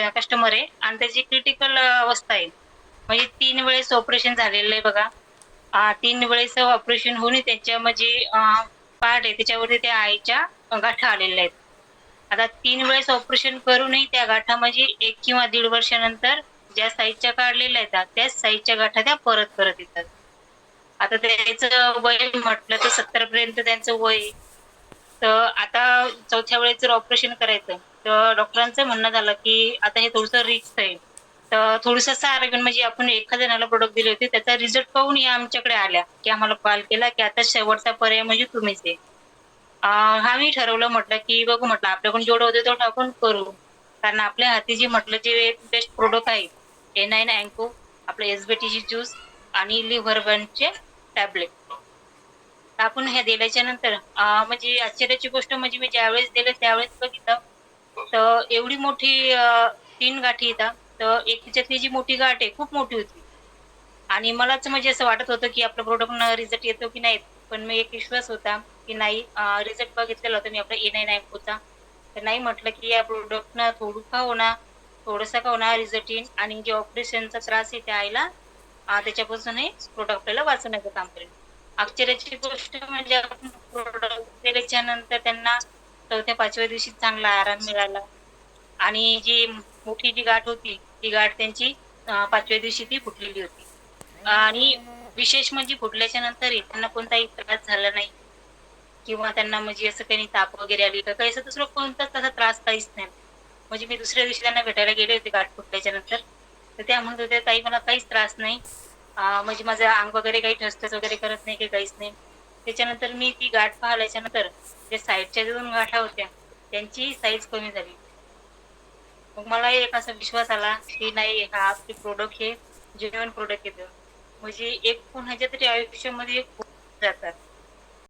Customer आहे आणि त्याची क्रिटिकल अवस्था आहे. म्हणजे 3 वेळेस ऑपरेशन झालेलं आहे बघा. 3 वेळेस ऑपरेशन होऊन त्याच्या म्हणजे पार्ट आहे त्याच्यावरती त्या आईच्या गाठा आलेल्या आहेत. आता 3 वेळेस ऑपरेशन करूनही त्या गाठा म्हणजे 1 किंवा दीड वर्षानंतर ज्या साईजच्या काढलेल्या आहेत, त्याच साईजच्या गाठा त्या परत येतात. आता त्याचं वय म्हटलं तर 70 पर्यंत त्यांचं वय आहे. तर आता 4थ्या वेळेस जर ऑपरेशन करायचं, तर डॉक्टरांचं म्हणणं झालं, की आता हे थोडंसं रिस्क आहे. तर थोडंसं सारं म्हणजे आपण एखाद्या जणाला प्रॉडक्ट दिले होते, त्याचा रिझल्ट पाहून या आमच्याकडे आल्या, की आम्हाला कॉल केला, की आता शेवटचा पर्याय म्हणजे तुम्हीच आहे. आम्ही ठरवलं म्हटलं, की बघू म्हटलं आपल्याकडून जेवढं होतं तेवढं आपण करू. कारण आपल्या हाती जे म्हटलं जे बेस्ट प्रॉडक्ट आहे, A9 अँको, आपलं एसबीटीची ज्यूस आणि लिव्हर टॅबलेट. आपण हे दिल्याच्या नंतर म्हणजे आश्चर्याची गोष्ट म्हणजे मी ज्यावेळेस दिलं त्यावेळेस बघितलं, तर एवढी मोठी 3 गाठी येतात. तर एक त्याच्यातली जी मोठी गाठ आहे खूप मोठी होती. आणि मलाच म्हणजे असं वाटत होतं, की आपल्या प्रॉडक्टनं रिझल्ट येतो की नाही. पण मी एक विश्वास होता, की नाही रिझल्ट बघितलेला होता मी आपल्या A9 अँकोचा. तर नाही म्हटलं, की या प्रॉडक्टनं थोडं का होईना, थोडंसं का होईना रिझल्ट येईल आणि जे ऑपरेशनचा त्रास आहे त्या आईला त्याच्यापासून हे प्रॉडक्ट आपल्याला वाचवण्याचं काम करेल. आश्चर्याची गोष्ट म्हणजे आपण प्रॉडक्ट दिल्याच्या नंतर त्यांना 4थ्या-5व्या दिवशी चांगला आराम मिळाला आणि जी मोठी जी गाठ होती, ती गाठ त्यांची 5व्या दिवशी ती फुटलेली होती. आणि विशेष म्हणजे फुटल्याच्या नंतरही त्यांना कोणताही त्रास झाला नाही किंवा त्यांना म्हणजे असं काही ताप वगैरे आली का काही असं दुसरं कोणताच तसा त्रास काहीच नाही. म्हणजे मी दुसऱ्या दिवशी त्यांना भेटायला गेले होते गाठ फुटल्याच्या नंतर. तर त्या म्हणत होत्या, "ताई मला काहीच त्रास नाही. म्हणजे माझं अंग वगैरे काही ठसठस वगैरे करत नाही, काही काहीच नाही." त्याच्यानंतर मी ती गाठ पाहिल्याच्या नंतर जे साईडच्या 2 गाठा होत्या, त्यांची साईज कमी झाली. मग मला एक असा विश्वास आला, की नाही हा आपले प्रॉडक्ट हे जेन्युइन प्रॉडक्ट येतं. म्हणजे एक कोणाच्या तरी आयुष्यामध्ये खूप जातात.